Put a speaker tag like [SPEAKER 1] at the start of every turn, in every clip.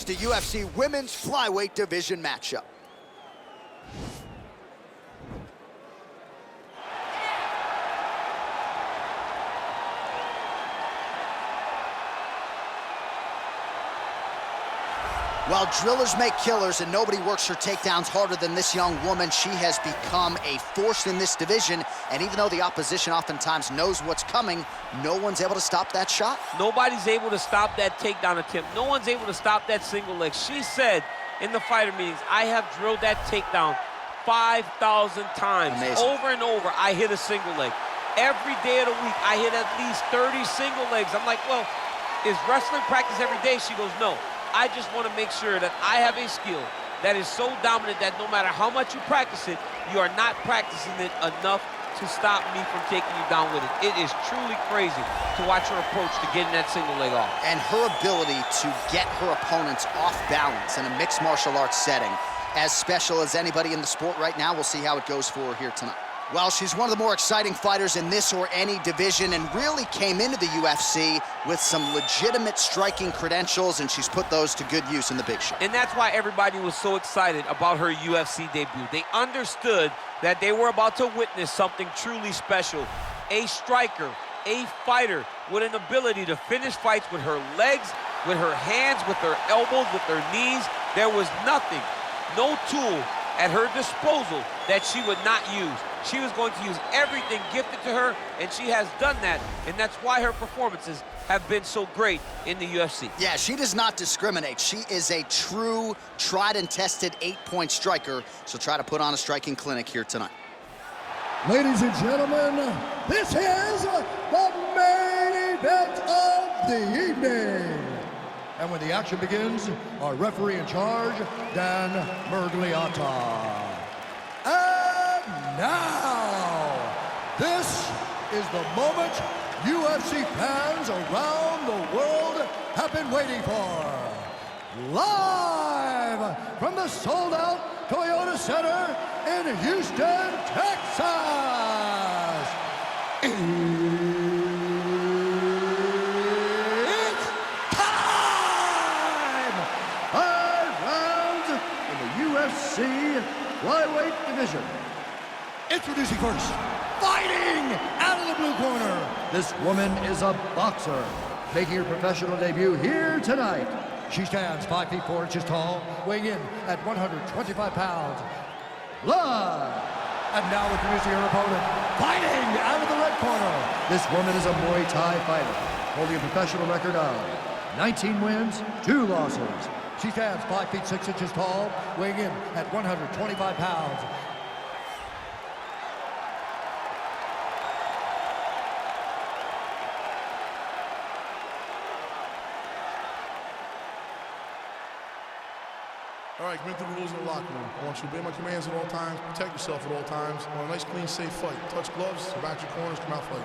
[SPEAKER 1] next, a UFC Women's Flyweight Division matchup. Well, drillers make killers, and nobody works her takedowns harder than this young woman. She has become a force in this division, and even though the opposition oftentimes knows what's coming, no one's able to stop that shot.
[SPEAKER 2] Nobody's able to stop that takedown attempt. No one's able to stop that single leg. She said in the fighter meetings, I have drilled that takedown 5,000 times.
[SPEAKER 1] Amazing.
[SPEAKER 2] Over and over, I hit a single leg. Every day of the week, I hit at least 30 single legs. I'm like, well, is wrestling practice every day? She goes, no. I just want to make sure that I have a skill that is so dominant that no matter how much you practice it, you are not practicing it enough to stop me from taking you down with it. It is truly crazy to watch her approach to getting that single leg off.
[SPEAKER 1] And her ability to get her opponents off balance in a mixed martial arts setting, as special as anybody in the sport right now. We'll see how it goes for her here tonight. Well, she's one of the more exciting fighters in this or any division, and really came into the UFC with some legitimate striking credentials, and she's put those to good use in the big show.
[SPEAKER 2] And that's why everybody was so excited about her UFC debut. They understood that they were about to witness something truly special. A striker, a fighter with an ability to finish fights with her legs, with her hands, with her elbows, with her knees. There was nothing, no tool at her disposal that she would not use. She was going to use everything gifted to her, and she has done that, and that's why her performances have been so great in the UFC.
[SPEAKER 1] Yeah, she does not discriminate. She is a true, tried and tested 8-point striker. She'll try to put on a striking clinic here tonight.
[SPEAKER 3] Ladies and gentlemen, this is the main event of the evening. And when the action begins, our referee in charge, Dan Mergliata. And now, this is the moment UFC fans around the world have been waiting for. Live from the sold-out Toyota Center in Houston, Texas. It's time! 5 rounds in the UFC flyweight division. Introducing first, fighting out of the blue corner. This woman is a boxer, making her professional debut here tonight. She stands 5 feet 4 inches tall, weighing in at 125 pounds. Live! And now introducing her opponent, fighting out of the red corner. This woman is a Muay Thai fighter, holding a professional record of 19 wins, 2 losses. She stands 5 feet 6 inches tall, weighing in at 125 pounds.
[SPEAKER 4] All right, come into the rules in the locker room. I want you to obey my commands at all times, protect yourself at all times. I want a nice, clean, safe fight. Touch gloves, back your corners, come out fighting.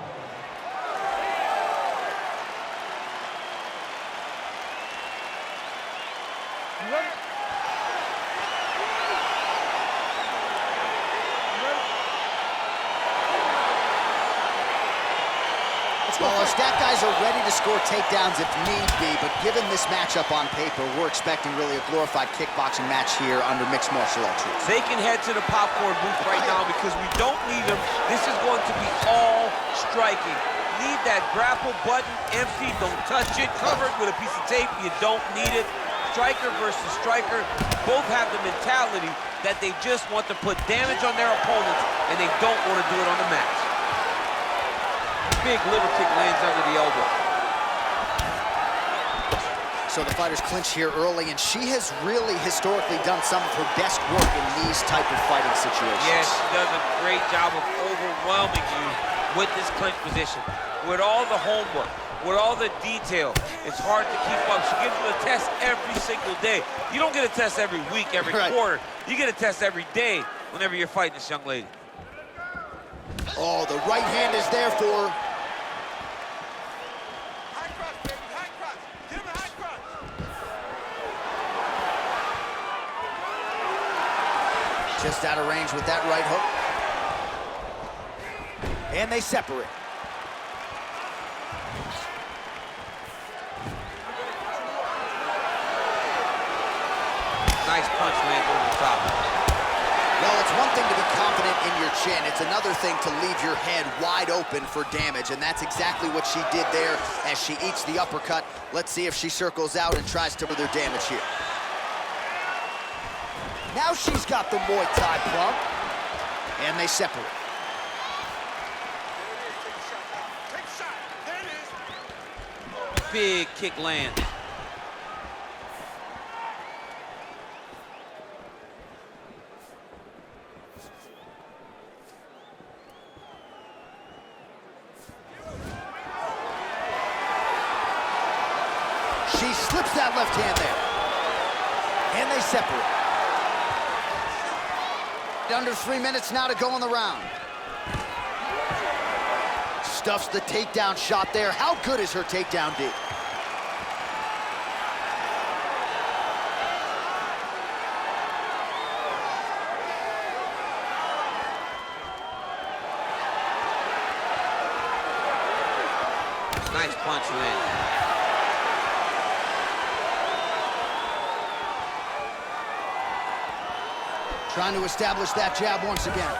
[SPEAKER 1] Well, our stat guys are ready to score takedowns if need be, but given this matchup on paper, we're expecting really a glorified kickboxing match here under mixed martial arts rules.
[SPEAKER 2] They can head to the popcorn booth right now because we don't need them. This is going to be all striking. Leave that grapple button empty. Don't touch it. Cover it with a piece of tape. You don't need it. Striker versus striker both have the mentality that they just want to put damage on their opponents, and they don't want to do it on the mat. Big liver kick lands under the elbow.
[SPEAKER 1] So the fighters clinch here early, and she has really historically done some of her best work in these type of fighting situations.
[SPEAKER 2] Yes, she does a great job of overwhelming you with this clinch position. With all the homework, with all the detail, it's hard to keep up. She gives you a test every single day. You don't get a test every week, every quarter. You get a test every day whenever you're fighting this young lady.
[SPEAKER 1] Oh, the right hand is there for her. Just out of range with that right hook. And they separate.
[SPEAKER 2] Nice punch lands over the top.
[SPEAKER 1] Well, it's one thing to be confident in your chin. It's another thing to leave your head wide open for damage, and that's exactly what she did there as she eats the uppercut. Let's see if she circles out and tries to further damage here. Now she's got the Muay Thai plug, and they separate.
[SPEAKER 2] Big kick land.
[SPEAKER 1] She slips that left hand there. And they separate. Under 3 minutes now to go in the round. Stuffs the takedown shot there. How good is her takedown, D?
[SPEAKER 2] Nice punch land.
[SPEAKER 1] Trying to establish that jab once again.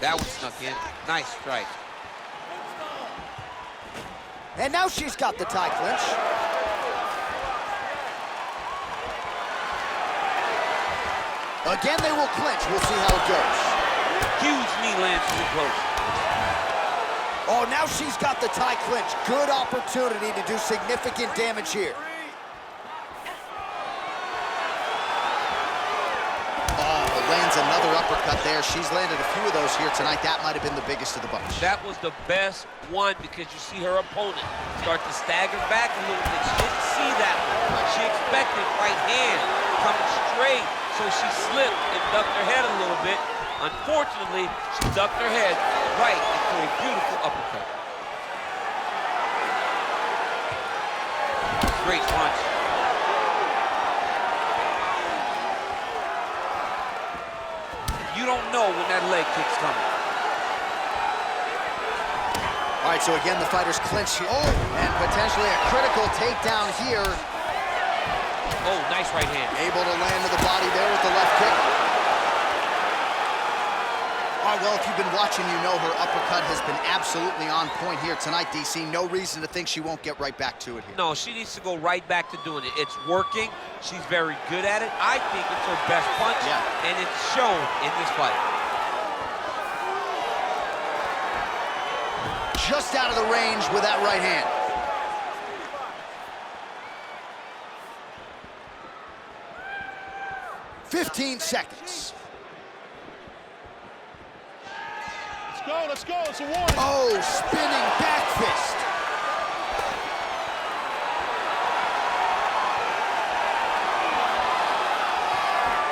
[SPEAKER 2] That one snuck in. Nice strike.
[SPEAKER 1] And now she's got the tie clinch. Again, they will clinch. We'll see how it goes.
[SPEAKER 2] Huge knee lands too close.
[SPEAKER 1] Oh, now she's got the tie clinch. Good opportunity to do significant damage here. Lands another uppercut there. She's landed a few of those here tonight. That might have been the biggest of the bunch.
[SPEAKER 2] That was the best one because you see her opponent start to stagger back a little bit. She didn't see that one. She expected right hand coming straight, so she slipped and ducked her head a little bit. Unfortunately, she ducked her head right into a beautiful uppercut. Great punch. You don't know when that leg kick's coming.
[SPEAKER 1] All right, so again, the fighters clinch here. Oh, and potentially a critical takedown here.
[SPEAKER 2] Oh, nice right hand.
[SPEAKER 1] Able to land to the body there with the left kick. All right, well, if you've been watching, you know her uppercut has been absolutely on point here tonight, DC. No reason to think she won't get right back to it here.
[SPEAKER 2] No, she needs to go right back to doing it. It's working. She's very good at it. I think it's her best punch, and it's shown in this fight.
[SPEAKER 1] Just out of the range with that right hand. "15 seconds.
[SPEAKER 4] Let's go, it's a warning.
[SPEAKER 1] Oh, spinning back fist.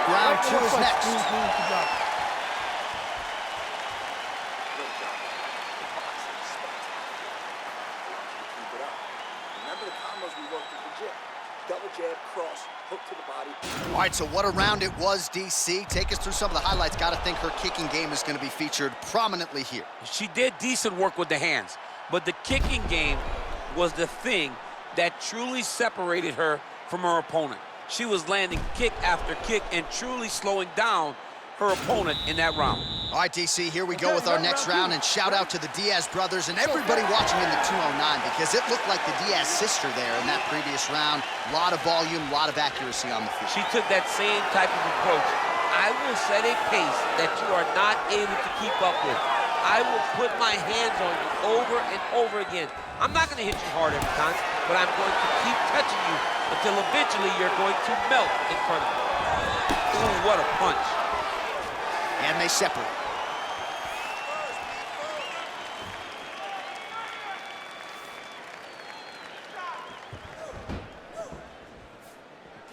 [SPEAKER 1] Round two is next.
[SPEAKER 5] Remember the combos we worked at the gym. Double jab, cross, hook to the body.
[SPEAKER 1] All right, so what a round it was, DC. Take us through some of the highlights. Got to think her kicking game is going to be featured prominently here.
[SPEAKER 2] She did decent work with the hands, but the kicking game was the thing that truly separated her from her opponent. She was landing kick after kick and truly slowing down her opponent in that round.
[SPEAKER 1] All right, DC, here we go with our next round, and shout out to the Diaz brothers and everybody watching in the 209, because it looked like the Diaz sister there in that previous round. A lot of volume, a lot of accuracy on the field.
[SPEAKER 2] She took that same type of approach. I will set a pace that you are not able to keep up with. I will put my hands on you over and over again. I'm not going to hit you hard every time, but I'm going to keep touching you until eventually you're going to melt in front of me. Ooh, what a punch.
[SPEAKER 1] And they separate.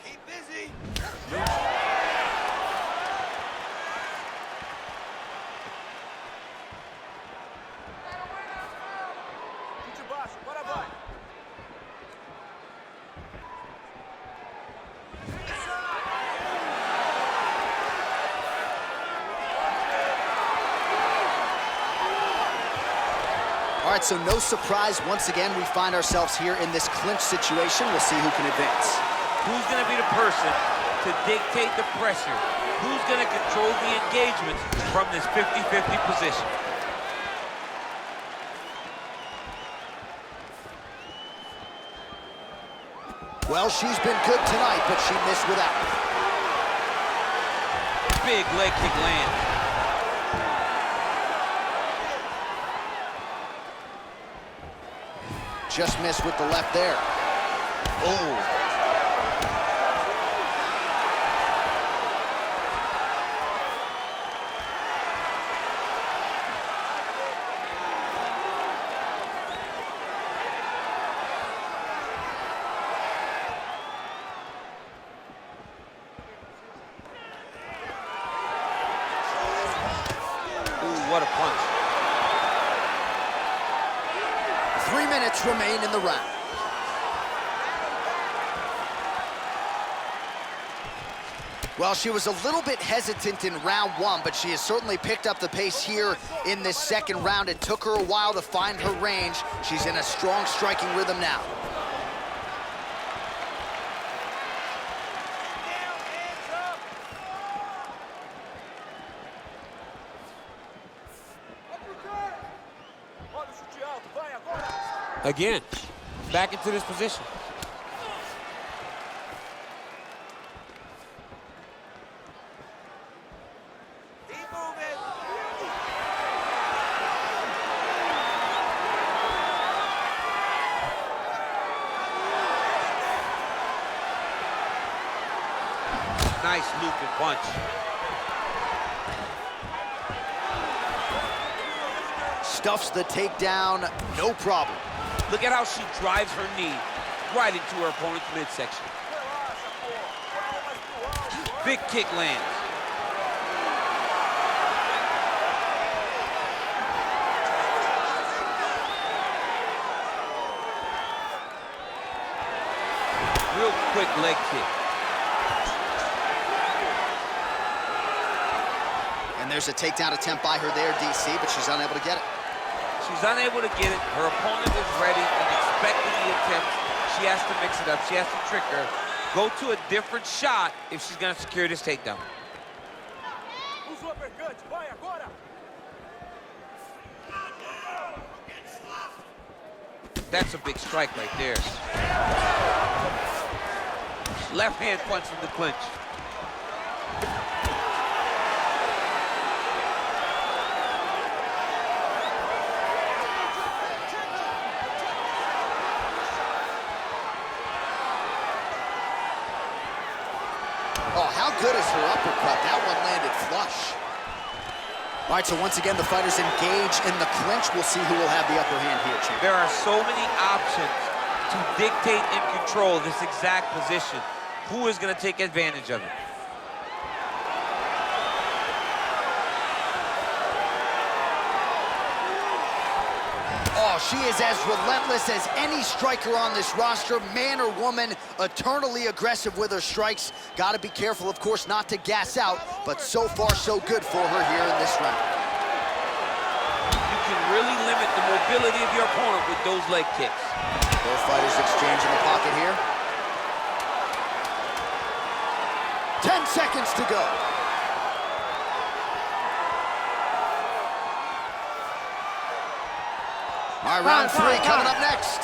[SPEAKER 5] Keep busy.
[SPEAKER 1] All right, so no surprise. Once again, we find ourselves here in this clinch situation. We'll see who can advance.
[SPEAKER 2] Who's going to be the person to dictate the pressure? Who's going to control the engagement from this 50-50 position?
[SPEAKER 1] Well, she's been good tonight, but she missed without.
[SPEAKER 2] Big leg kick lands.
[SPEAKER 1] Just missed with the left there. Oh.
[SPEAKER 2] What a punch.
[SPEAKER 1] 3 minutes remain in the round. Well, she was a little bit hesitant in round one, but she has certainly picked up the pace here in this second round. It took her a while to find her range. She's in a strong striking rhythm now.
[SPEAKER 2] Again, back into this position. Keep moving. Nice looping punch.
[SPEAKER 1] Stuffs the takedown, no problem.
[SPEAKER 2] Look at how she drives her knee right into her opponent's midsection. Big kick lands. Real quick leg kick.
[SPEAKER 1] And there's a takedown attempt by her there, DC, but she's unable to get it.
[SPEAKER 2] She's unable to get it. Her opponent is ready and expecting the attempt. She has to mix it up. She has to trick her. Go to a different shot if she's going to secure this takedown. That's a big strike right there. Left hand punch from the clinch.
[SPEAKER 1] Oh, how good is her uppercut? That one landed flush. All right, so once again, the fighters engage in the clinch. We'll see who will have the upper hand here, champ.
[SPEAKER 2] There are so many options to dictate and control this exact position. Who is going to take advantage of it?
[SPEAKER 1] Oh, she is as relentless as any striker on this roster, man or woman, eternally aggressive with her strikes. Got to be careful, of course, not to gas out, but so far, so good for her here in this round.
[SPEAKER 2] You can really limit the mobility of your opponent with those leg kicks.
[SPEAKER 1] Both fighters exchange in the pocket here. 10 seconds to go. All right, round three coming up next.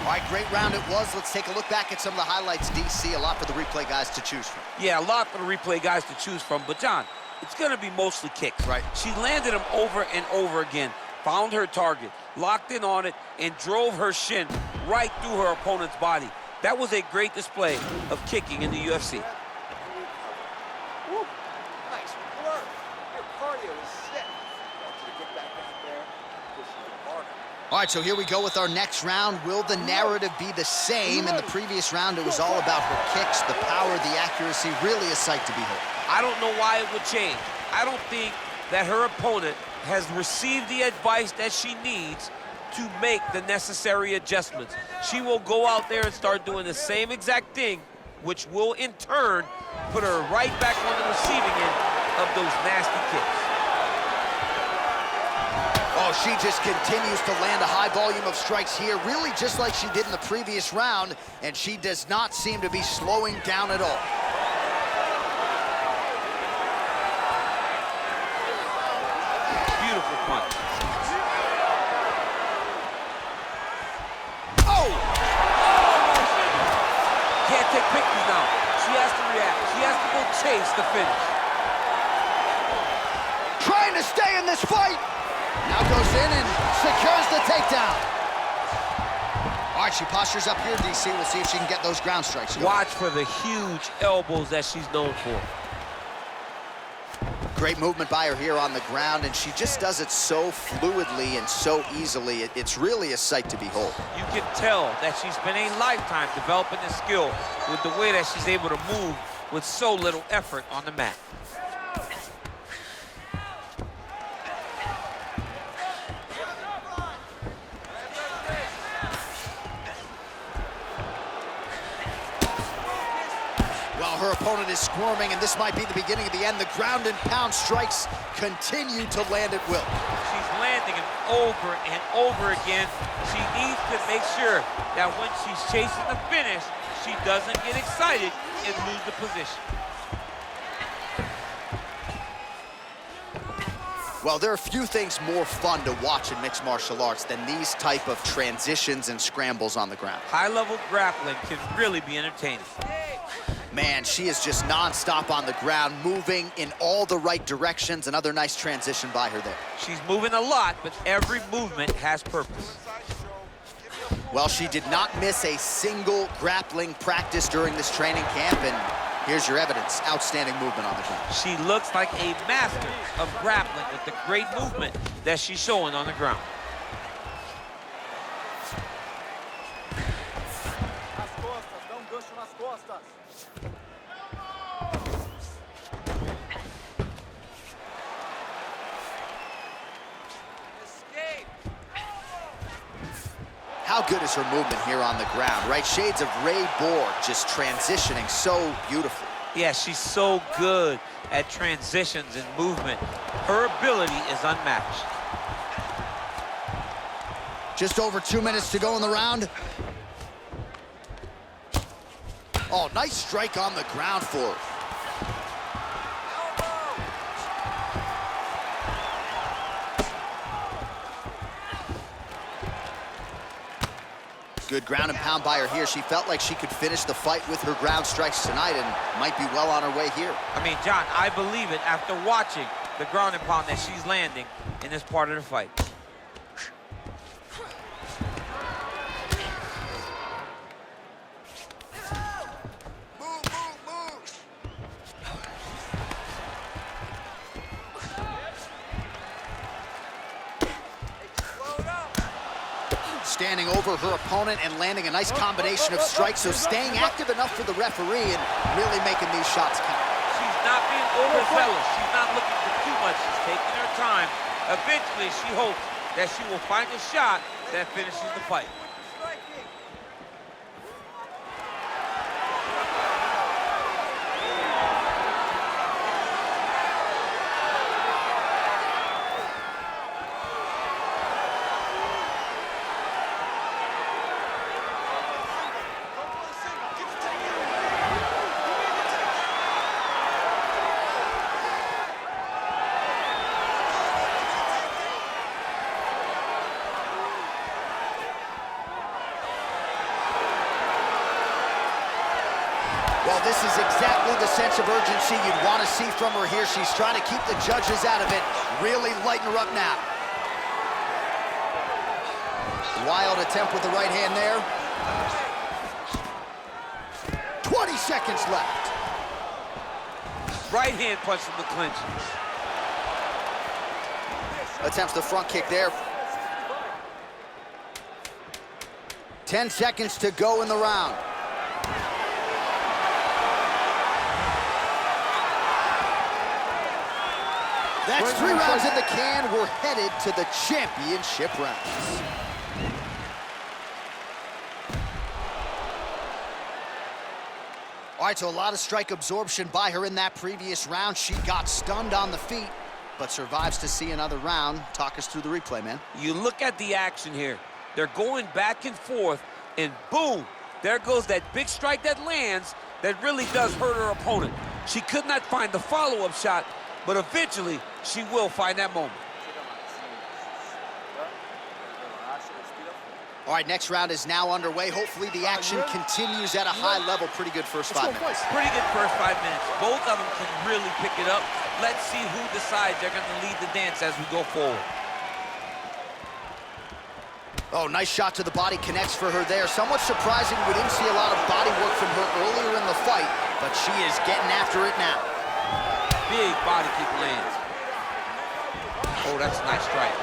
[SPEAKER 1] All right, great round it was. Let's take a look back at some of the highlights, DC. A lot for the replay guys to choose from.
[SPEAKER 2] Yeah, a lot for the replay guys to choose from. But, John, it's going to be mostly kicks.
[SPEAKER 1] Right.
[SPEAKER 2] She landed them over and over again, found her target, locked in on it, and drove her shin right through her opponent's body. That was a great display of kicking in the UFC.
[SPEAKER 5] Woo. Nice work. Your cardio is sick. I want you to get back out there and push even harder.
[SPEAKER 1] All right, so here we go with our next round. Will the narrative be the same? In the previous round, it was all about her kicks, the power, the accuracy, really a sight to behold.
[SPEAKER 2] I don't know why it would change. I don't think that her opponent has received the advice that she needs to make the necessary adjustments. She will go out there and start doing the same exact thing, which will in turn put her right back on the receiving end of those nasty kicks.
[SPEAKER 1] Oh, Oh, she just continues to land a high volume of strikes here, really just like she did in the previous round, and she does not seem to be slowing down at all.
[SPEAKER 2] Beautiful punch.
[SPEAKER 1] Oh!
[SPEAKER 2] Can't take pictures now. She has to react. She has to go chase the finish.
[SPEAKER 1] Trying to stay in this fight. Now goes in and secures the takedown. All right, she postures up here, DC. We'll see if she can get those ground strikes going.
[SPEAKER 2] Watch for the huge elbows that she's known for.
[SPEAKER 1] Great movement by her here on the ground, and she just does it so fluidly and so easily. It's really a sight to behold.
[SPEAKER 2] You can tell that she's spent a lifetime developing this skill with the way that she's able to move with so little effort on the mat.
[SPEAKER 1] Well, her opponent is squirming, and this might be the beginning of the end. The ground and pound strikes continue to land at will.
[SPEAKER 2] She's landing them over and over again. She needs to make sure that when she's chasing the finish, she doesn't get excited and lose the position.
[SPEAKER 1] Well, there are few things more fun to watch in mixed martial arts than these type of transitions and scrambles on the ground.
[SPEAKER 2] High-level grappling can really be entertaining.
[SPEAKER 1] Man, she is just nonstop on the ground, moving in all the right directions. Another nice transition by her there.
[SPEAKER 2] She's moving a lot, but every movement has purpose.
[SPEAKER 1] Well, she did not miss a single grappling practice during this training camp, and here's your evidence. Outstanding movement on the ground.
[SPEAKER 2] She looks like a master of grappling with the great movement that she's showing on the ground.
[SPEAKER 1] How good is her movement here on the ground, right? Shades of Ray Borg, just transitioning so beautifully.
[SPEAKER 2] Yeah, she's so good at transitions and movement. Her ability is unmatched.
[SPEAKER 1] Just over 2 minutes to go in the round. Oh, nice strike on the ground for her. Good ground and pound by her here. She felt like she could finish the fight with her ground strikes tonight and might be well on her way here.
[SPEAKER 2] I mean, John, I believe it after watching the ground and pound that she's landing in this part of the fight.
[SPEAKER 1] Standing over her opponent and landing a nice combination of strikes, so staying active enough for the referee and really making these shots count.
[SPEAKER 2] She's not being overzealous. She's not looking for too much. She's taking her time. Eventually, she hopes that she will find a shot that finishes the fight.
[SPEAKER 1] Well, this is exactly the sense of urgency you'd want to see from her here. She's trying to keep the judges out of it, really lighten her up now. Wild attempt with the right hand there. 20 seconds left.
[SPEAKER 2] Right hand punch from the clinch.
[SPEAKER 1] Attempts the front kick there. 10 seconds to go in the round. That's 3 rounds in the can. We're headed to the championship rounds. All right, so a lot of strike absorption by her in that previous round. She got stunned on the feet. but survives to see another round. Talk us through the replay, man.
[SPEAKER 2] You look at the action here. They're going back and forth, and boom, there goes that big strike that lands that really does hurt her opponent. She could not find the follow-up shot, but eventually she will find that moment.
[SPEAKER 1] All right, next round is now underway. Hopefully the action continues at a high level. Pretty good first 5 minutes.
[SPEAKER 2] Pretty good first 5 minutes. Both of them can really pick it up. Let's see who decides they're going to lead the dance as we go forward.
[SPEAKER 1] Oh, nice shot to the body, connects for her there. Somewhat surprising, we didn't see a lot of body work from her earlier in the fight, but she is getting after it now.
[SPEAKER 2] Big body kick lands. Oh, that's a nice strike.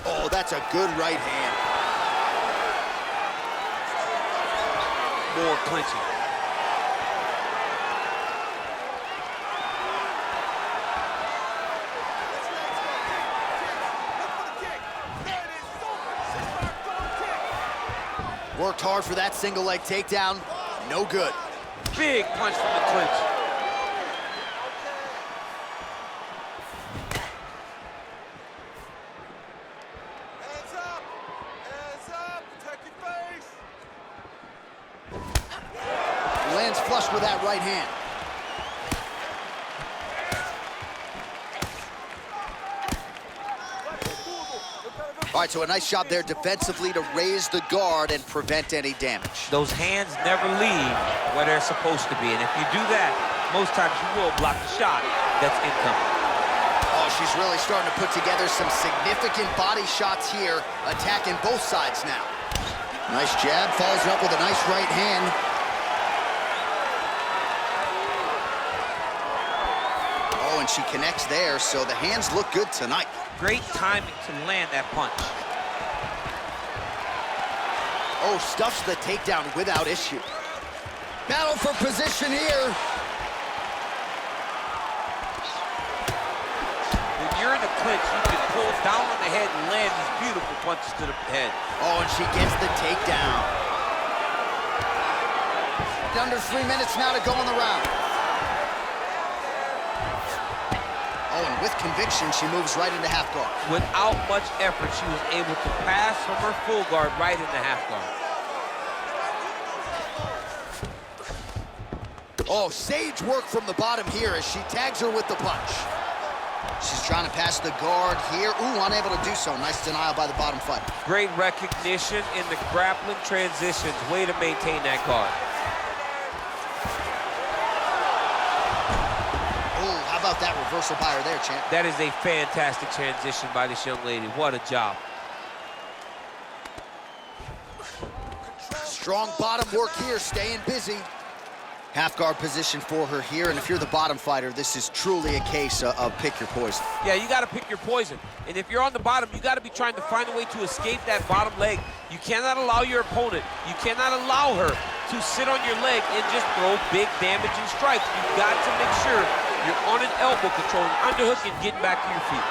[SPEAKER 1] Oh, that's a good right hand.
[SPEAKER 2] More clinching.
[SPEAKER 1] Worked hard for that single leg takedown. No good.
[SPEAKER 2] Big punch from the clinch.
[SPEAKER 5] Hands up! Hands up! Protect your face!
[SPEAKER 1] Lands flush with that right hand. All right, so a nice job there defensively to raise the guard and prevent any damage.
[SPEAKER 2] Those hands never leave where they're supposed to be, and if you do that, most times you will block the shot that's incoming.
[SPEAKER 1] Oh, she's really starting to put together some significant body shots here, attacking both sides now. Nice jab, follows it up with a nice right hand. Oh, and she connects there, so the hands look good tonight.
[SPEAKER 2] Great timing to land that punch.
[SPEAKER 1] Oh, stuffs the takedown without issue. Battle for position here.
[SPEAKER 2] When you're in the clinch, you can pull down on the head and land these beautiful punches to the head.
[SPEAKER 1] Oh, and she gets the takedown. Under 3 minutes now to go in the round. Oh, and with conviction, she moves right into half guard.
[SPEAKER 2] Without much effort, she was able to pass from her full guard right into half guard.
[SPEAKER 1] Oh, sage work from the bottom here as she tags her with the punch. She's trying to pass the guard here. Ooh, unable to do so. Nice denial by the bottom fighter.
[SPEAKER 2] Great recognition in the grappling transitions. Way to maintain that guard.
[SPEAKER 1] How about that reversal by her there, champ?
[SPEAKER 2] That is a fantastic transition by this young lady. What a job.
[SPEAKER 1] Strong bottom work here, staying busy. Half guard position for her here, and if you're the bottom fighter, this is truly a case of pick your poison.
[SPEAKER 2] Yeah, you got to pick your poison. And if you're on the bottom, you got to be trying to find a way to escape that bottom leg. You cannot allow your opponent, you cannot allow her to sit on your leg and just throw big damaging strikes. You've got to make sure you're on an elbow, controlling underhook and getting back to your feet.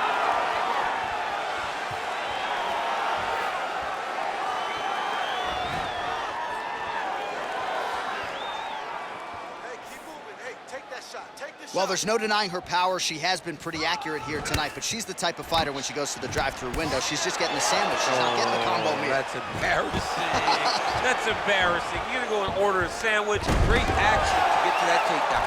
[SPEAKER 1] Well, there's no denying her power. She has been pretty accurate here tonight, but she's the type of fighter when she goes to the drive-through window, she's just getting the sandwich. She's not getting the combo meal.
[SPEAKER 2] That's embarrassing. That's embarrassing. You're gonna go and order a sandwich. Great action to get to that takedown.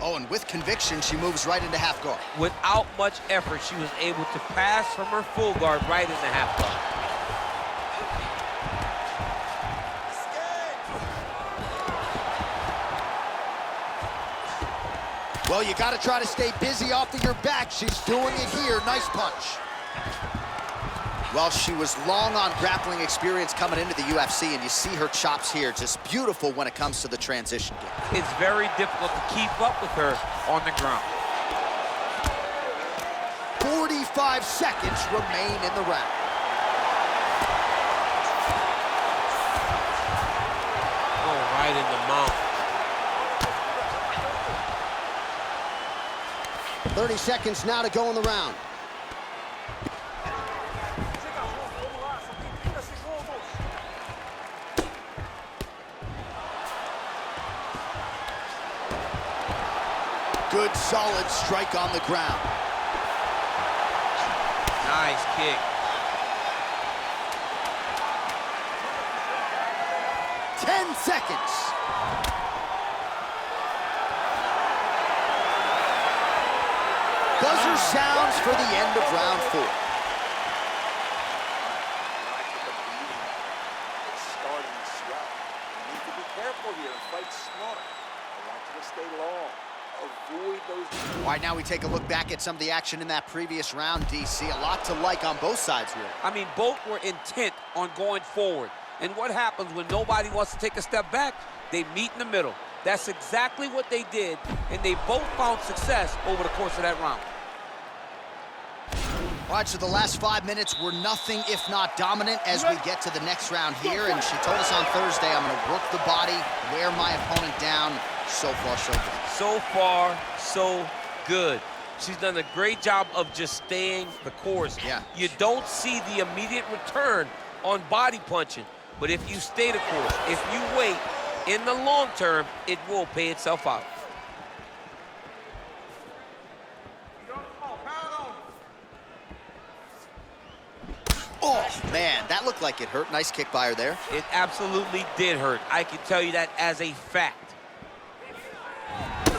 [SPEAKER 1] Oh, and with conviction, she moves right into half guard.
[SPEAKER 2] Without much effort, she was able to pass from her full guard right into half guard.
[SPEAKER 1] Well, you got to try to stay busy off of your back. She's doing it here. Nice punch. Well, she was long on grappling experience coming into the UFC, and you see her chops here. Just beautiful when it comes to the transition game.
[SPEAKER 2] It's very difficult to keep up with her on the ground.
[SPEAKER 1] 45 seconds remain in the round.
[SPEAKER 2] Oh, right in the mouth.
[SPEAKER 1] 30 seconds now to go in the round. Good, solid strike on the ground.
[SPEAKER 2] Nice kick.
[SPEAKER 1] 10 seconds. Buzzer sounds for the end of round 4.
[SPEAKER 5] It's starting to swell. You need to be careful here and fight smart. I want you to stay long. Avoid those.
[SPEAKER 1] All right, now we take a look back at some of the action in that previous round, DC. A lot to like on both sides, really.
[SPEAKER 2] I mean, both were intent on going forward. And what happens when nobody wants to take a step back? They meet in the middle. That's exactly what they did, and they both found success over the course of that round.
[SPEAKER 1] All right, so the last 5 minutes were nothing if not dominant as we get to the next round here. And she told us on Thursday, I'm going to work the body, wear my opponent down. So far, so good.
[SPEAKER 2] So far, so good. She's done a great job of just staying the course.
[SPEAKER 1] Yeah.
[SPEAKER 2] You don't see the immediate return on body punching, but if you stay the course, if you wait, in the long term, it will pay itself out.
[SPEAKER 1] Oh, man, that looked like it hurt. Nice kick by her there.
[SPEAKER 2] It absolutely did hurt. I can tell you that as a fact.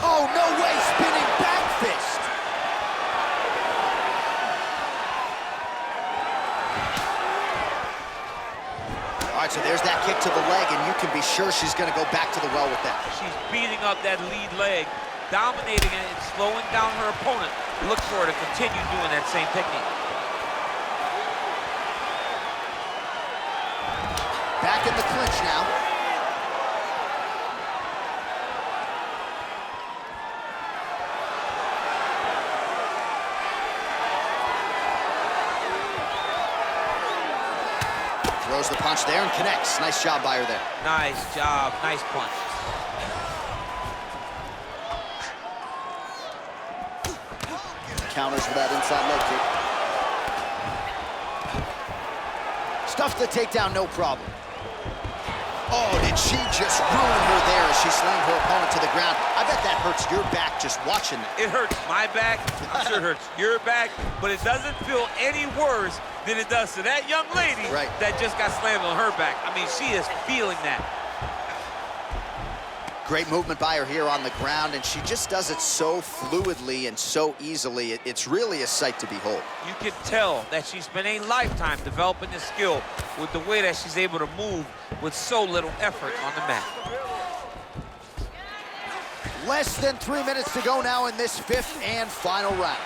[SPEAKER 1] Oh, no way, spinning back fist. All right, so there's that kick to the leg, and you can be sure she's going to go back to the well with that.
[SPEAKER 2] She's beating up that lead leg, dominating it and slowing down her opponent. Look for her to continue doing that same technique.
[SPEAKER 1] Back in the clinch now. Throws the punch there and connects. Nice job by her there.
[SPEAKER 2] Nice job, nice punch.
[SPEAKER 1] Counters with that inside leg kick. Stuffed the takedown, no problem. Oh, did she just ruin her there as she slammed her opponent to the ground? I bet that hurts your back just watching that.
[SPEAKER 2] It hurts my back, I'm sure it hurts your back, but it doesn't feel any worse than it does to that young lady that just got slammed on her back. I mean, she is feeling that.
[SPEAKER 1] Great movement by her here on the ground, and she just does it so fluidly and so easily. It's really a sight to behold.
[SPEAKER 2] You can tell that she spent a lifetime developing this skill with the way that she's able to move with so little effort on the mat.
[SPEAKER 1] Less than 3 minutes to go now in this 5th and final round.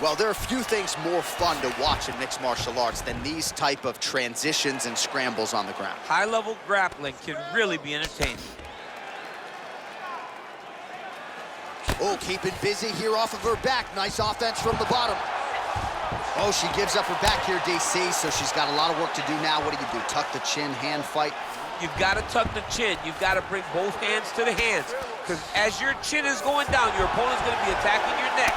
[SPEAKER 1] Well, there are few things more fun to watch in mixed martial arts than these type of transitions and scrambles on the ground.
[SPEAKER 2] High-level grappling can really be entertaining.
[SPEAKER 1] Oh, keeping busy here off of her back. Nice offense from the bottom. Oh, she gives up her back here, DC, so she's got a lot of work to do now. What do? Tuck the chin, hand fight?
[SPEAKER 2] You've got to tuck the chin. You've got to bring both hands to the hands, because as your chin is going down, your opponent's going to be attacking your neck.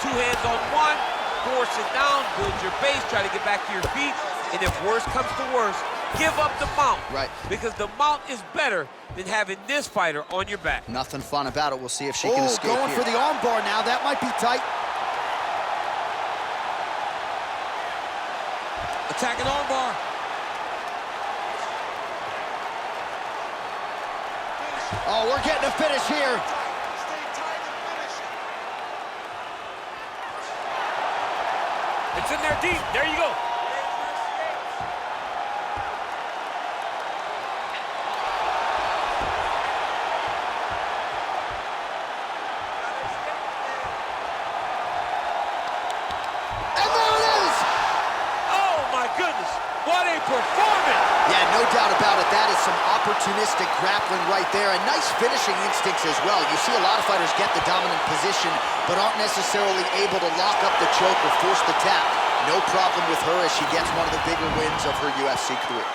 [SPEAKER 2] 2 hands on one, force it down, build your base, try to get back to your feet, and if worse comes to worse, give up the mount.
[SPEAKER 1] Right. Because
[SPEAKER 2] the mount is better than having this fighter on your back.
[SPEAKER 1] Nothing fun about it. We'll see if she can escape
[SPEAKER 2] going
[SPEAKER 1] here.
[SPEAKER 2] for the
[SPEAKER 1] arm bar now. That might be tight.
[SPEAKER 2] Attacking arm bar.
[SPEAKER 1] Oh, we're getting a finish here.
[SPEAKER 2] It's in there deep. There you go. What a performance!
[SPEAKER 1] Yeah, no doubt about it. That is some opportunistic grappling right there, and nice finishing instincts as well. You see a lot of fighters get the dominant position, but aren't necessarily able to lock up the choke or force the tap. No problem with her as she gets one of the bigger wins of her UFC career.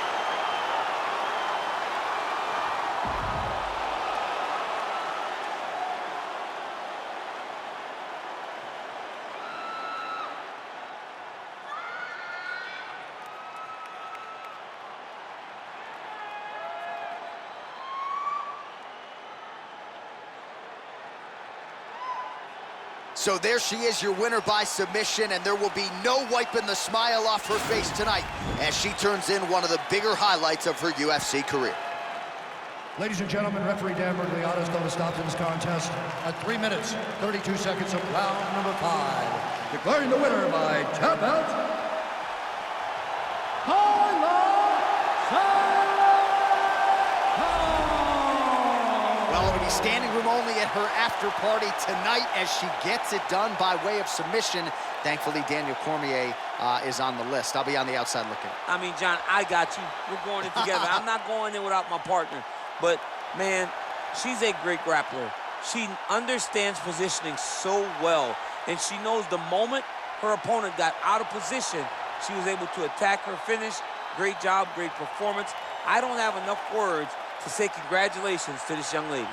[SPEAKER 1] So there she is, your winner by submission, and there will be no wiping the smile off her face tonight as she turns in one of the bigger highlights of her UFC career.
[SPEAKER 3] Ladies and gentlemen, referee Dan Mergliata is going to stop this contest at 3 minutes, 32 seconds of round number 5. Declaring the winner by tap out, Taila Santos!
[SPEAKER 1] Well, it'll be standing room only at her after party tonight as she gets it done by way of submission. Thankfully, Daniel Cormier is on the list. I'll be on the outside looking.
[SPEAKER 2] I mean, John, I got you. We're going in together. I'm not going in without my partner. But, man, she's a great grappler. She understands positioning so well, and she knows the moment her opponent got out of position, she was able to attack her finish. Great job, great performance. I don't have enough words to say congratulations to this young lady.